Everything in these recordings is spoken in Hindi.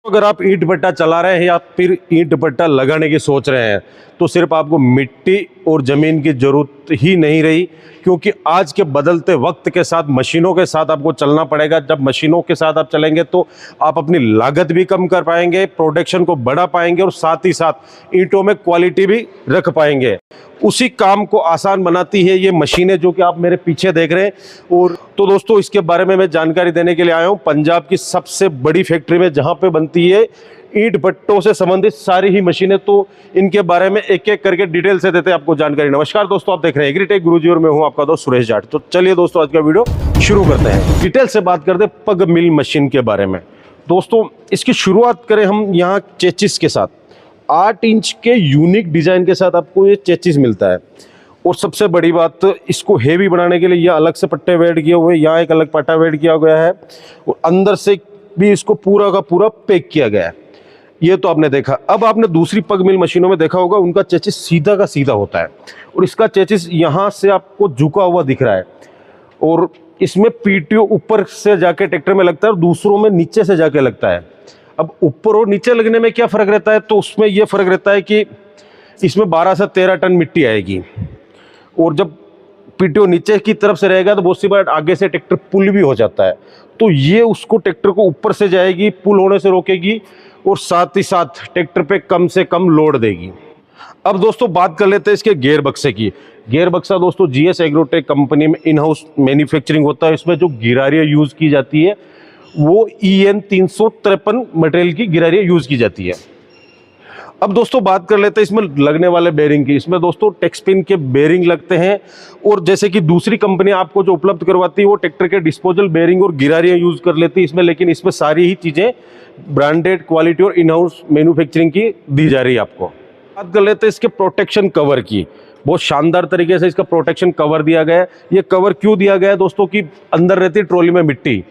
अगर आप ईंट भट्टा चला रहे हैं या फिर ईंट भट्टा लगाने की सोच रहे हैं तो सिर्फ आपको मिट्टी और ज़मीन की ज़रूरत ही नहीं रही, क्योंकि आज के बदलते वक्त के साथ मशीनों के साथ आपको चलना पड़ेगा। जब मशीनों के साथ आप चलेंगे तो आप अपनी लागत भी कम कर पाएंगे, प्रोडक्शन को बढ़ा पाएंगे और साथ ही साथ ईंटों में क्वालिटी भी रख पाएंगे। उसी काम को आसान बनाती है ये मशीनें जो कि आप मेरे पीछे देख रहे हैं। और तो दोस्तों इसके बारे में मैं जानकारी देने के लिए आया हूँ पंजाब की सबसे बड़ी फैक्ट्री में, जहाँ पे बनती है ईंट भट्टों से संबंधित सारी ही मशीनें। तो इनके बारे में एक एक करके डिटेल से देते हैं आपको जानकारी। नमस्कार दोस्तों, आप देख रहे हैं एग्रीटेक गुरुजी और मैं हूं आपका दोस्त सुरेश जाट। तो चलिए दोस्तों आज का वीडियो शुरू करते हैं। डिटेल से बात करते हैं पग मिल मशीन के बारे में। दोस्तों इसकी शुरुआत करें हम यहाँ चेचिस के साथ। 8 इंच के यूनिक डिजाइन के साथ आपको ये चेचिस मिलता है। और सबसे बड़ी बात, इसको हेवी बनाने के लिए यह अलग से पट्टे वेल्ड किए हुए, यहाँ एक अलग पट्टा वेल्ड किया गया है और अंदर से भी इसको पूरा का पूरा पैक किया गया है। ये तो आपने देखा। अब आपने दूसरी पग मिल मशीनों में देखा होगा, उनका चेचिस सीधा का सीधा होता है और इसका चेचिस यहाँ से आपको झुका हुआ दिख रहा है। और इसमें पीटीओ ऊपर से जाके ट्रैक्टर में लगता है और दूसरों में नीचे से जाके लगता है। अब ऊपर और नीचे लगने में क्या फ़र्क रहता है, तो उसमें यह फ़र्क रहता है कि इसमें 12 से 13 टन मिट्टी आएगी और जब पीटीओ नीचे की तरफ से रहेगा तो बहुत सी बार आगे से ट्रैक्टर पुल भी हो जाता है। तो ये उसको ट्रैक्टर को ऊपर से जाएगी, पुल होने से रोकेगी और साथ ही साथ ट्रैक्टर पे कम से कम लोड देगी। अब दोस्तों बात कर लेते हैं इसके गियर बक्से की। गियर बक्सा दोस्तों जीएस एग्रोटेक कंपनी में इन हाउस मैन्युफैक्चरिंग होता है। इसमें जो गिरारियाँ यूज़ की जाती है वो EN 353 मटेरियल की गिरारियाँ यूज़ की जाती है। अब दोस्तों बात कर लेते हैं इसमें लगने वाले बेरिंग की। इसमें दोस्तों टेक्सपिन के बेरिंग लगते हैं और जैसे कि दूसरी कंपनी आपको जो उपलब्ध करवाती है वो ट्रैक्टर के डिस्पोजल बेरिंग और गिरारियाँ यूज़ कर लेती है इसमें, लेकिन इसमें सारी ही चीज़ें ब्रांडेड क्वालिटी और इन हाउस मैन्युफैक्चरिंग की दी जा रही है आपको। बात कर लेते हैं इसके प्रोटेक्शन कवर की। बहुत शानदार तरीके से इसका प्रोटेक्शन कवर दिया गया है। ये कवर क्यों दिया गया है दोस्तों, कि अंदर रहती है ट्रॉली में मिट्टी,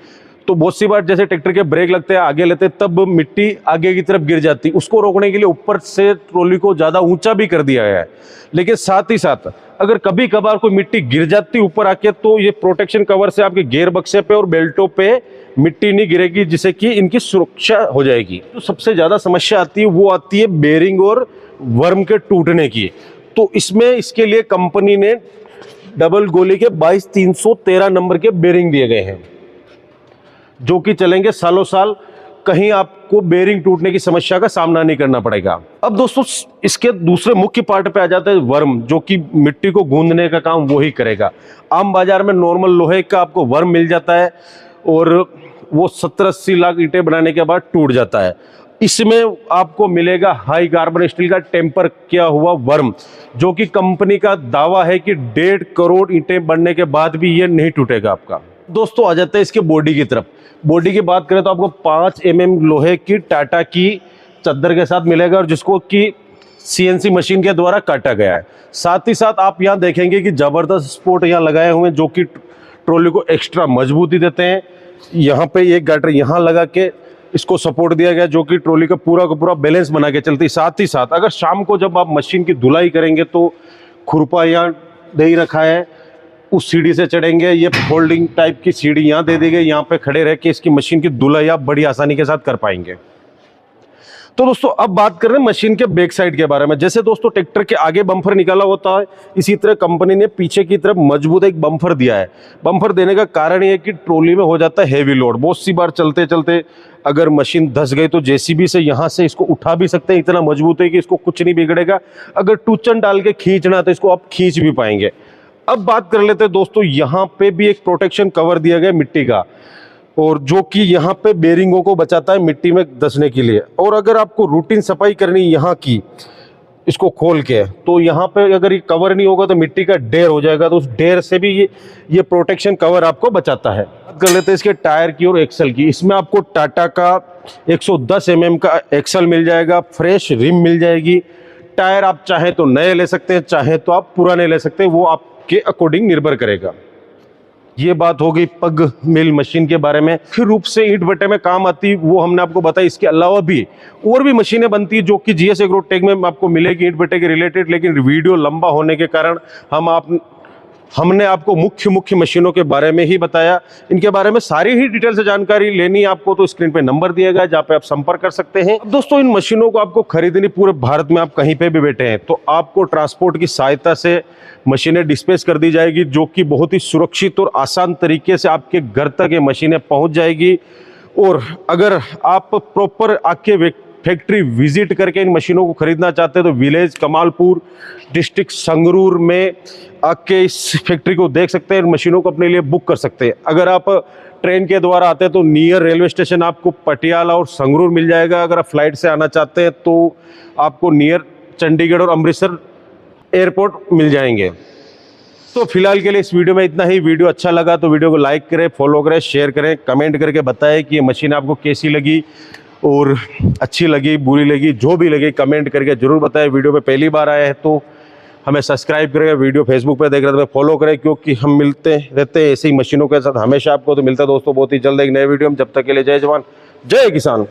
तो बहुत सी बार जैसे ट्रैक्टर के ब्रेक लगते हैं आगे लेते हैं तब मिट्टी आगे की तरफ गिर जाती है। उसको रोकने के लिए ऊपर से ट्रॉली को ज़्यादा ऊंचा भी कर दिया गया है। लेकिन साथ ही साथ अगर कभी कभार कोई मिट्टी गिर जाती ऊपर आके तो ये प्रोटेक्शन कवर से आपके गियर बक्से पे और बेल्टों पे मिट्टी नहीं गिरेगी, जिससे कि इनकी सुरक्षा हो जाएगी। तो सबसे ज़्यादा समस्या आती है वो आती है बेरिंग और वर्म के टूटने की। तो इसमें इसके लिए कंपनी ने डबल गोली के 22-313 नंबर के बेरिंग दिए गए हैं जो कि चलेंगे सालों साल, कहीं आपको बेरिंग टूटने की समस्या का सामना नहीं करना पड़ेगा। अब दोस्तों इसके दूसरे मुख्य पार्ट पे आ जाता है वर्म, जो कि मिट्टी को गूंदने का काम वो ही करेगा। आम बाजार में नॉर्मल लोहे का आपको वर्म मिल जाता है और वो 70-80 लाख ईंटें बनाने के बाद टूट जाता है। इसमें आपको मिलेगा हाई कार्बन स्टील का टेम्पर किया हुआ वर्म, जो कि कंपनी का दावा है कि 1.5 करोड़ ईंटें बनने के बाद भी ये नहीं टूटेगा आपका। दोस्तों आ जाते हैं इसके बॉडी की तरफ। बॉडी की बात करें तो आपको 5 mm लोहे की टाटा की चद्दर के साथ मिलेगा और जिसको कि CNC मशीन के द्वारा काटा गया है। साथ ही साथ आप यहाँ देखेंगे कि ज़बरदस्त स्पोर्ट यहाँ लगाए हुए हैं जो कि ट्रॉली को एक्स्ट्रा मजबूती देते हैं। यहाँ पे एक गाटर यहाँ लगा के इसको सपोर्ट दिया गया जो कि ट्रॉली का पूरा बैलेंस बना के चलती है। साथ ही साथ अगर शाम को जब आप मशीन की धुलाई करेंगे तो खुरपा यहाँ दे ही रखा है, उस सीढ़ी से चढ़ेंगे। ये फोल्डिंग टाइप की सीढ़ी यहाँ दे दी गई, यहाँ पे खड़े रह के इसकी मशीन की धुलाई आप बड़ी आसानी के साथ कर पाएंगे। तो दोस्तों अब बात कर रहे हैं मशीन के बैक साइड के बारे में। जैसे दोस्तों ट्रैक्टर के आगे बम्फर निकाला होता है, इसी तरह कंपनी ने पीछे की तरफ मजबूत एक बम्फर दिया है। बम्फर देने का कारण ये है कि ट्रॉली में हो जाता है हैवी लोड। बहुत सी बार चलते चलते अगर मशीन धंस गई तो JCB से यहाँ से इसको उठा भी सकते हैं, इतना मजबूत है कि इसको कुछ नहीं बिगड़ेगा। अगर टूचन डाल के खींचना तो इसको आप खींच भी पाएंगे। अब बात कर लेते हैं दोस्तों, यहाँ पे भी एक प्रोटेक्शन कवर दिया गया मिट्टी का, और जो कि यहाँ पे बेरिंगों को बचाता है मिट्टी में धंसने के लिए। और अगर आपको रूटीन सफाई करनी यहाँ की इसको खोल के, तो यहाँ पे अगर ये कवर नहीं होगा तो मिट्टी का ढेर हो जाएगा, तो उस ढेर से भी ये प्रोटेक्शन कवर आपको बचाता है। बात कर लेते हैं इसके टायर की और एक्सल की। इसमें आपको टाटा का 110 mm का एक्सल मिल जाएगा, फ्रेश रिम मिल जाएगी। टायर आप चाहे तो नए ले सकते हैं, चाहे तो आप पुराने ले सकते हैं, वो आपके अकॉर्डिंग निर्भर करेगा। ये बात हो गई पग मिल मशीन के बारे में। मुख्य रूप से ईंट भट्टे में काम आती वो हमने आपको बताया। इसके अलावा भी और भी मशीनें बनती है जो कि जीएस एग्रोटेक में आपको मिलेगी ईंट भट्टे के रिलेटेड, लेकिन वीडियो लंबा होने के कारण हम हमने आपको मुख्य मशीनों के बारे में ही बताया। इनके बारे में सारी ही डिटेल से जानकारी लेनी है आपको तो स्क्रीन पे नंबर दिया गया है जहाँ पे आप संपर्क कर सकते हैं। अब दोस्तों, इन मशीनों को आपको खरीदनी पूरे भारत में, आप कहीं पे भी बैठे हैं तो आपको ट्रांसपोर्ट की सहायता से मशीनें डिस्पैच कर दी जाएगी, जो कि बहुत ही सुरक्षित और आसान तरीके से आपके घर तक ये मशीनें पहुँच जाएगी। और अगर आप प्रॉपर आके फैक्ट्री विजिट करके इन मशीनों को खरीदना चाहते हैं तो विलेज कमालपुर डिस्ट्रिक्ट संगरूर में आके इस फैक्ट्री को देख सकते हैं, इन मशीनों को अपने लिए बुक कर सकते हैं। अगर आप ट्रेन के द्वारा आते हैं तो नियर रेलवे स्टेशन आपको पटियाला और संगरूर मिल जाएगा। अगर आप फ्लाइट से आना चाहते हैं तो आपको नियर चंडीगढ़ और अमृतसर एयरपोर्ट मिल जाएंगे। तो फिलहाल के लिए इस वीडियो में इतना ही। वीडियो अच्छा लगा तो वीडियो को लाइक करें, फॉलो करें, शेयर करें, कमेंट करके बताएं कि ये मशीन आपको कैसी लगी और अच्छी लगी, बुरी लगी, जो भी लगी कमेंट करके ज़रूर बताएं। वीडियो पे पहली बार आए हैं तो हमें सब्सक्राइब करें, वीडियो फेसबुक पे देख रहे हैं तो फॉलो करें, क्योंकि हम मिलते रहते हैं ऐसी ही मशीनों के साथ हमेशा आपको। तो मिलता है दोस्तों बहुत ही जल्द एक नए वीडियो में। जब तक के लिए जय जवान जय किसान।